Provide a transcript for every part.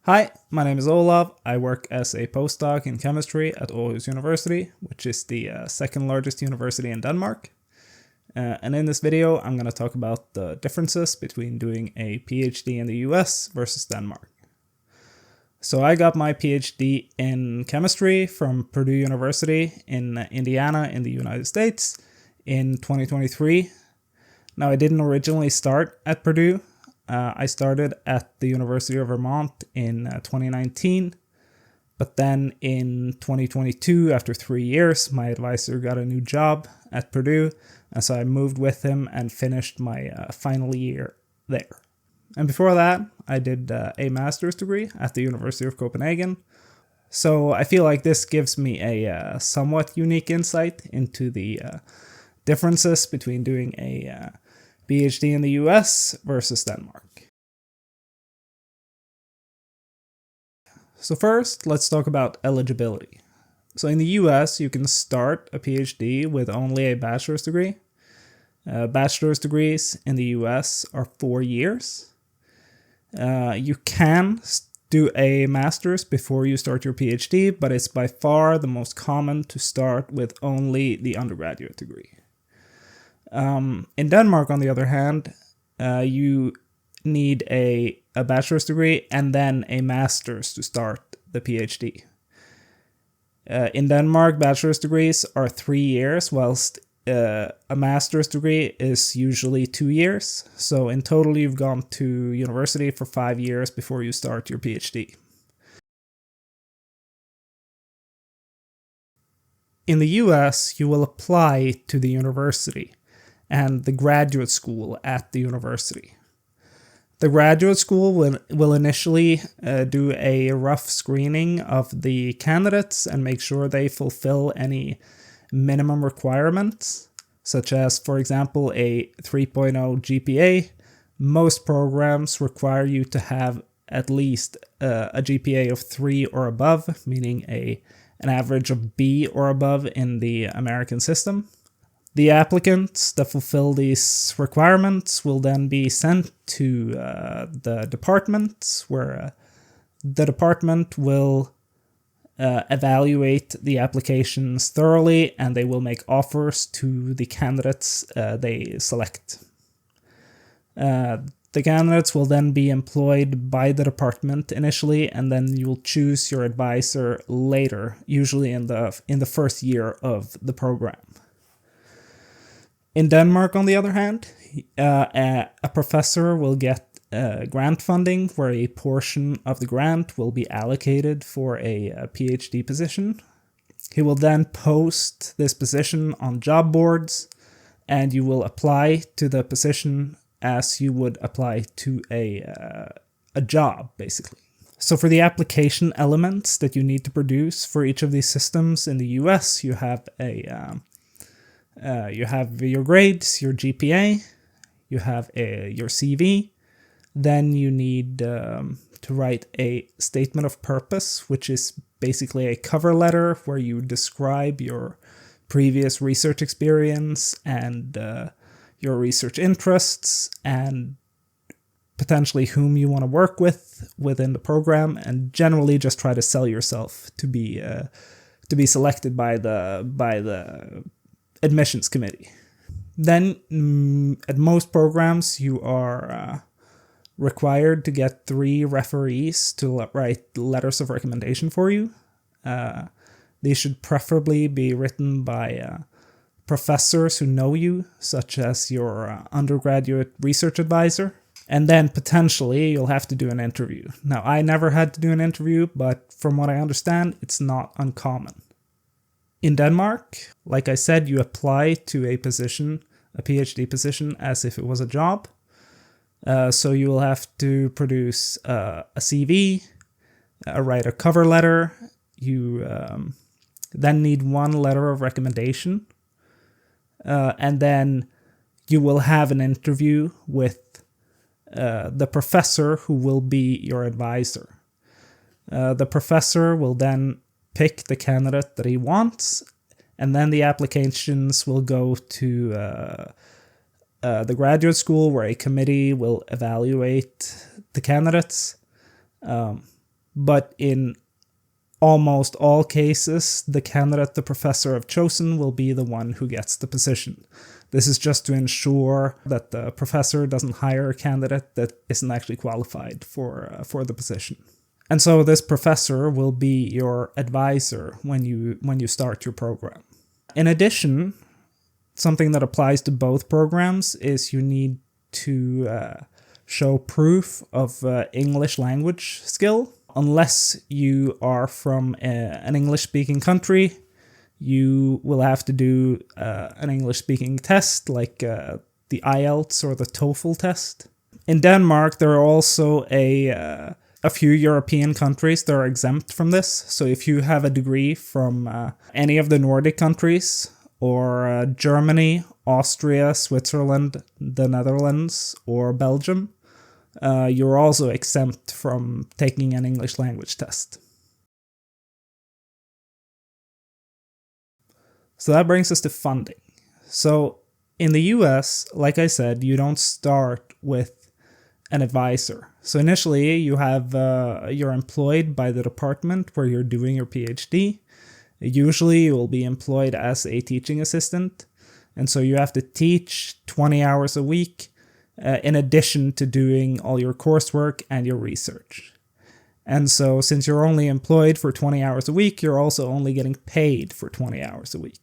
Hi, my name is Olav. I work as a postdoc in chemistry at Aarhus University, which is the second largest university in Denmark. And in this video, I'm going to talk about the differences between doing a PhD in the US versus Denmark. So I got my PhD in chemistry from Purdue University in Indiana in the United States in 2023. Now, I didn't originally start at Purdue. I started at the University of Vermont in 2019, but then in 2022, after 3 years, my advisor got a new job at Purdue, and so I moved with him and finished my final year there. And before that, I did a master's degree at the University of Copenhagen, so I feel like this gives me a somewhat unique insight into the differences between doing a PhD in the US versus Denmark. So first, let's talk about eligibility. So in the US, you can start a PhD with only a bachelor's degree. Bachelor's degrees in the US are 4 years. You can do a master's before you start your PhD, but it's by far the most common to start with only the undergraduate degree. In Denmark, on the other hand, you need a bachelor's degree and then a master's to start the PhD. In Denmark, bachelor's degrees are 3 years, whilst a master's degree is usually 2 years. So in total, you've gone to university for 5 years before you start your PhD. In the US, you will apply to the university and the graduate school at the university. The graduate school will initially do a rough screening of the candidates and make sure they fulfill any minimum requirements, such as, for example, a 3.0 GPA. Most programs require you to have at least a GPA of 3 or above, meaning an average of B or above in the American system. The applicants that fulfill these requirements will then be sent to the department, where the department will evaluate the applications thoroughly, and they will make offers to the candidates they select. The candidates will then be employed by the department initially, and then you'll choose your advisor later, usually in the first year of the program. In Denmark, on the other hand, a professor will get grant funding where a portion of the grant will be allocated for a PhD position. He will then post this position on job boards, and you will apply to the position as you would apply to a job, basically. So for the application elements that you need to produce for each of these systems in the US, you have you have your grades, your GPA, you have your CV, then you need to write a statement of purpose, which is basically a cover letter where you describe your previous research experience and your research interests and potentially whom you want to work with within the program, and generally just try to sell yourself to be selected by the admissions committee. Then at most programs, you are required to get 3 referees to write letters of recommendation for you. These should preferably be written by professors who know you, such as your undergraduate research advisor. And then potentially you'll have to do an interview. Now, I never had to do an interview, but from what I understand, it's not uncommon. In Denmark, like I said, you apply to a position, a PhD position, as if it was a job. So you will have to produce a CV, write a cover letter. You then need 1 letter of recommendation. And then you will have an interview with the professor who will be your advisor. The professor will then pick the candidate that he wants, and then the applications will go to the graduate school, where a committee will evaluate the candidates. but in almost all cases, the candidate the professor have chosen will be the one who gets the position. This is just to ensure that the professor doesn't hire a candidate that isn't actually qualified for the position. And so this professor will be your advisor when you start your program. In addition, something that applies to both programs is you need to show proof of English language skill. Unless you are from an English-speaking country, you will have to do an English-speaking test like the IELTS or the TOEFL test. In Denmark, there are also a few European countries that are exempt from this. So if you have a degree from any of the Nordic countries, or Germany, Austria, Switzerland, the Netherlands, or Belgium, you're also exempt from taking an English language test. So that brings us to funding. So in the US, like I said, you don't start with an advisor. So initially you're employed by the department where you're doing your PhD. Usually you will be employed as a teaching assistant. And so you have to teach 20 hours a week in addition to doing all your coursework and your research. And so since you're only employed for 20 hours a week, you're also only getting paid for 20 hours a week.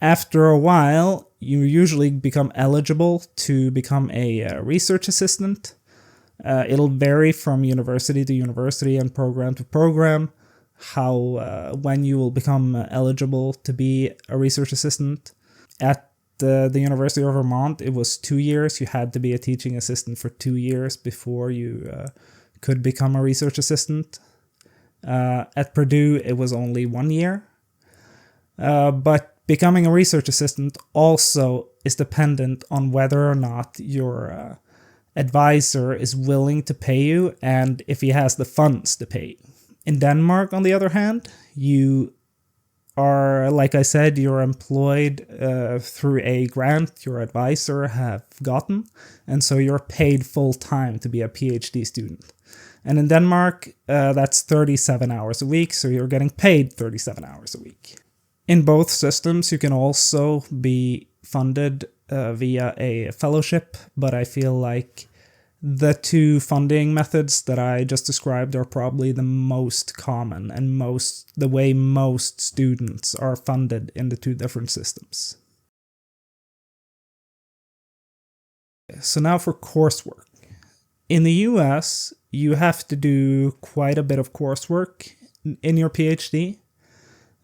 After a while, you usually become eligible to become a research assistant. It'll vary from university to university and program to program when you will become eligible to be a research assistant. At the University of Vermont, it was 2 years. You had to be a teaching assistant for 2 years before you could become a research assistant. At Purdue, it was only 1 year. But becoming a research assistant also is dependent on whether or not your advisor is willing to pay you and if he has the funds to pay you. In Denmark, on the other hand, you are, like I said, you're employed through a grant your advisor have gotten, and so you're paid full time to be a PhD student. And in Denmark, that's 37 hours a week, so you're getting paid 37 hours a week. In both systems, you can also be funded via a fellowship, but I feel like the two funding methods that I just described are probably the most common and the way most students are funded in the two different systems. So now for coursework. In the US, you have to do quite a bit of coursework in your PhD.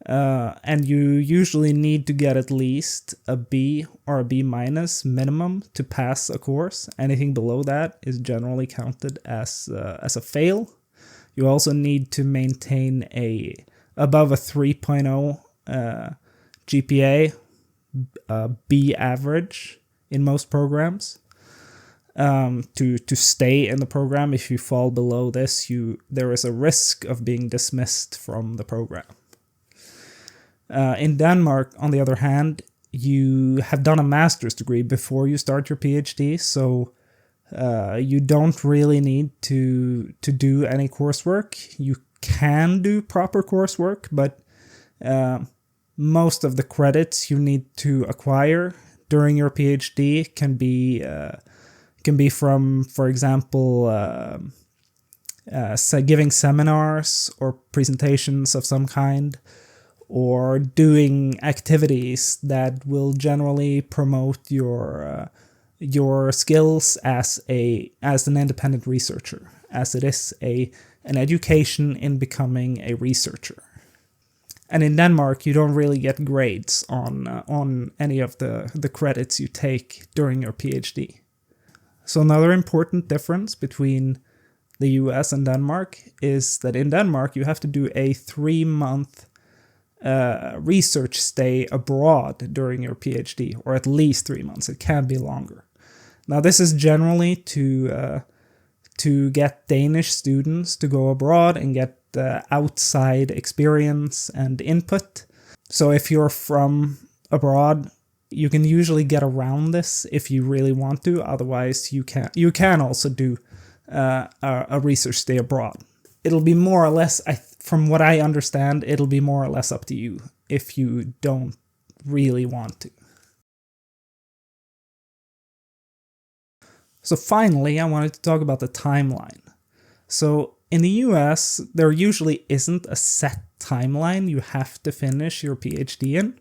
And you usually need to get at least a B or a B- minimum to pass a course. Anything below that is generally counted as a fail. You also need to maintain above a 3.0 GPA, B average in most programs. To stay in the program. If you fall below this, there is a risk of being dismissed from the program. In Denmark, on the other hand, you have done a master's degree before you start your PhD, so you don't really need to do any coursework. You can do proper coursework, but most of the credits you need to acquire during your PhD can be from, for example, giving seminars or presentations of some kind, or doing activities that will generally promote your skills as an independent researcher, as it is an education in becoming a researcher. And in Denmark, you don't really get grades on any of the credits you take during your PhD. So another important difference between the US and Denmark is that in Denmark, you have to do a 3-month research stay abroad during your PhD, or at least 3 months. It can be longer. Now, this is generally to get Danish students to go abroad and get outside experience and input. So if you're from abroad, you can usually get around this if you really want to. Otherwise, you can also do a research stay abroad. It'll be more or less, from what I understand, it'll be more or less up to you if you don't really want to. So finally, I wanted to talk about the timeline. So in the US, there usually isn't a set timeline you have to finish your PhD in.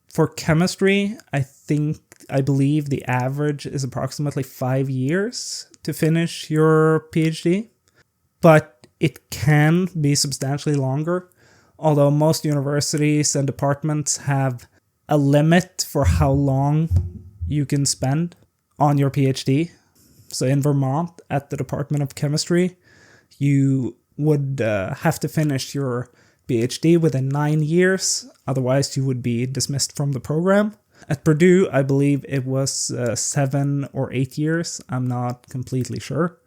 For chemistry, I believe the average is approximately 5 years to finish your PhD, but it can be substantially longer, although most universities and departments have a limit for how long you can spend on your PhD. So in Vermont, at the Department of Chemistry, you would have to finish your PhD within 9 years, otherwise you would be dismissed from the program. At Purdue, I believe it was 7 or 8 years, I'm not completely sure.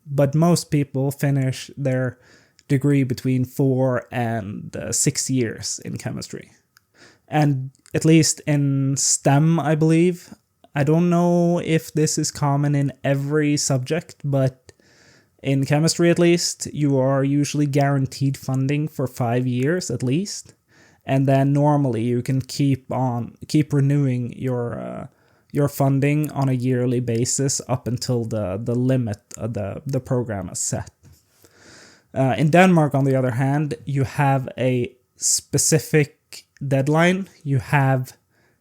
But most people finish their degree between 4 and 6 years in chemistry. And at least in STEM, I believe, I don't know if this is common in every subject, but in chemistry at least, you are usually guaranteed funding for 5 years at least. And then normally you can keep renewing your funding on a yearly basis up until the limit of the program is set. In Denmark, on the other hand, you have a specific deadline. You have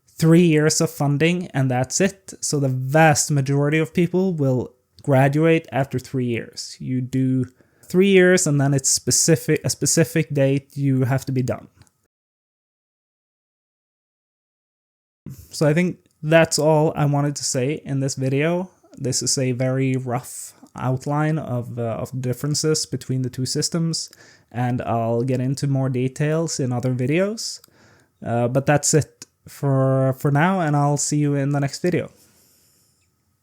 3 years of funding, and that's it. So the vast majority of people will graduate after 3 years. You do 3 years, and then it's a specific date you have to be done. So I think that's all I wanted to say in this video. This is a very rough outline of differences between the two systems, and I'll get into more details in other videos. But that's it for now, and I'll see you in the next video.